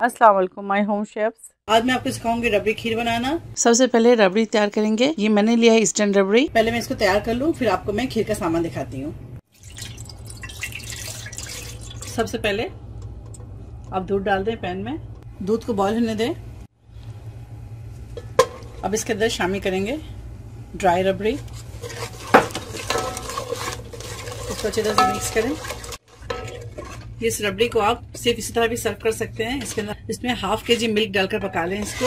अस्सलाम वालेकुम my home chefs. आज मैं आपको सिखाऊंगी रबड़ी खीर बनाना। सबसे पहले रबड़ी तैयार करेंगे। ये मैंने लिया है इंस्टेंट रबड़ी। पहले मैं इसको तैयार कर लूँ, फिर आपको मैं खीर का सामान दिखाती हूँ। सबसे पहले आप दूध डाल दें पैन में, दूध को बॉईल होने दें। अब इसके अंदर शामिल करेंगे ड्राई रबड़ी। इसको अच्छी तरह से मिक्स करें। इस रबड़ी को आप सिर्फ इसी तरह भी सर्व कर सकते हैं। इसके अंदर इसमें हाफ के जी मिल्क डालकर पका लें इसको,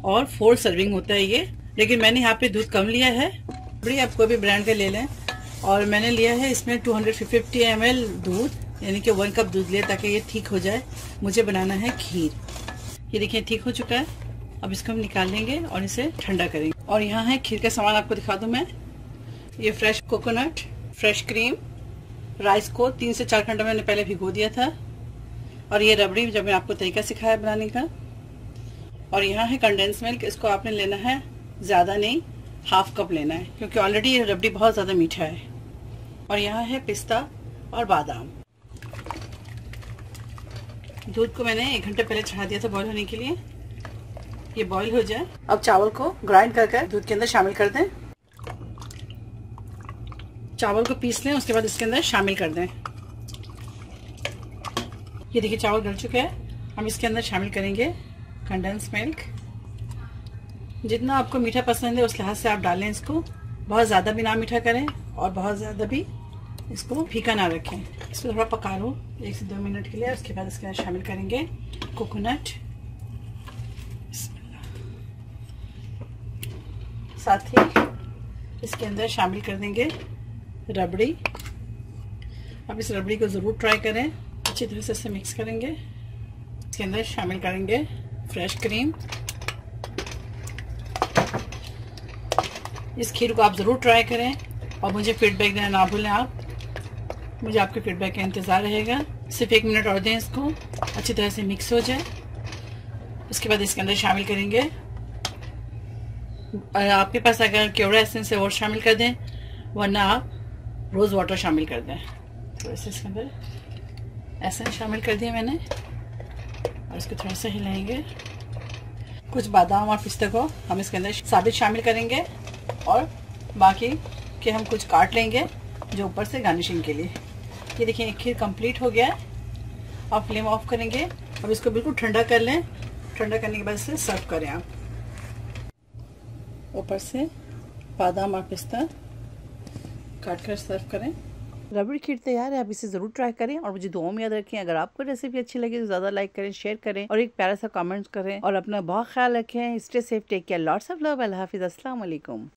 और 4 सर्विंग होता है ये, लेकिन मैंने यहाँ पे दूध कम लिया है। रबड़ी आप कोई भी ब्रांड का ले लें, और मैंने लिया है इसमें 250 ml दूध, यानी कि 1 कप दूध लिया ताकि ये ठीक हो जाए। मुझे बनाना है खीर। ये देखिए ठीक हो चुका है। अब इसको हम निकाल लेंगे और इसे ठंडा करेंगे। और यहाँ है खीर का सामान, आपको दिखा दूं मैं। ये fresh coconut, fresh cream, rice को 3 से 4 घंटे मैंने पहले भिगो दिया था, और ये रबड़ी जब मैं आपको तरीका सिखाया बनाने का। और यहाँ है कंडेंस मिल्क। इसको आपने लेना है ज़्यादा नहीं, हाफ कप लेना है, क्योंकि ऑलरेडी ये रबड़ी बहुत ज़्यादा मीठा है। और यहाँ है पिस्ता और बादाम। दूध को मैंने 1 घंटे पहले चढ़ा दिया था बॉईल होने के लिए। ये बॉईल हो जाए। अब चावल को ग्राइंड कर दूध के अंदर शामिल कर दें। चावल को पीस लें, उसके बाद इसके अंदर शामिल कर दें। ये देखिए चावल गल चुके हैं। हम इसके अंदर शामिल करेंगे कंडेंस मिल्क। जितना आपको मीठा पसंद है उस लिहाज से आप डालें इसको। बहुत ज़्यादा भी ना मीठा करें और बहुत ज़्यादा भी इसको फीका ना रखें। इसको थोड़ा पका लो 1 से 2 मिनट के लिए। उसके बाद इसके अंदर शामिल करेंगे कोकोनट, साथ ही इसके अंदर शामिल कर देंगे रबड़ी। अब इस रबड़ी को ज़रूर ट्राई करें। अच्छी तरह से इसे मिक्स करेंगे। इसके अंदर शामिल करेंगे फ्रेश क्रीम। इस खीर को आप ज़रूर ट्राई करें और मुझे फीडबैक देना ना भूलें। आप मुझे आपके फीडबैक का इंतज़ार रहेगा। सिर्फ 1 मिनट और दें, इसको अच्छी तरह से मिक्स हो जाए। उसके बाद इसके अंदर शामिल करेंगे, आपके पास अगर केवड़ा एसेंस है वो शामिल कर दें, वरना आप रोज़ वाटर शामिल कर दें। तो इसके अंदर एसेंस शामिल कर दिया मैंने, और इसको थोड़ा सा हिलाएंगे। कुछ बादाम और पिस्ते को हम इसके अंदर साबित शामिल करेंगे, और बाकी के हम कुछ काट लेंगे जो ऊपर से गार्निशिंग के लिए। ये देखिए एक खीर कंप्लीट हो गया है। अब फ्लेम ऑफ करेंगे। अब इसको बिल्कुल ठंडा कर लें। ठंडा करने के बाद इसे सर्व करें। आप ऊपर से बादाम और पिस्ता काट कर सर्व करें। रबड़ी खीर तैयार है। आप इसे जरूर ट्राई करें और मुझे दुआओं में याद रखें। अगर आपको रेसिपी अच्छी लगे तो ज़्यादा लाइक करें, शेयर करें और एक प्यारा सा कमेंट करें। और अपना बहुत ख्याल रखें। Stay safe, take care, lots of love. अल्लाह हाफिज़, अस्सलाम वालेकुम।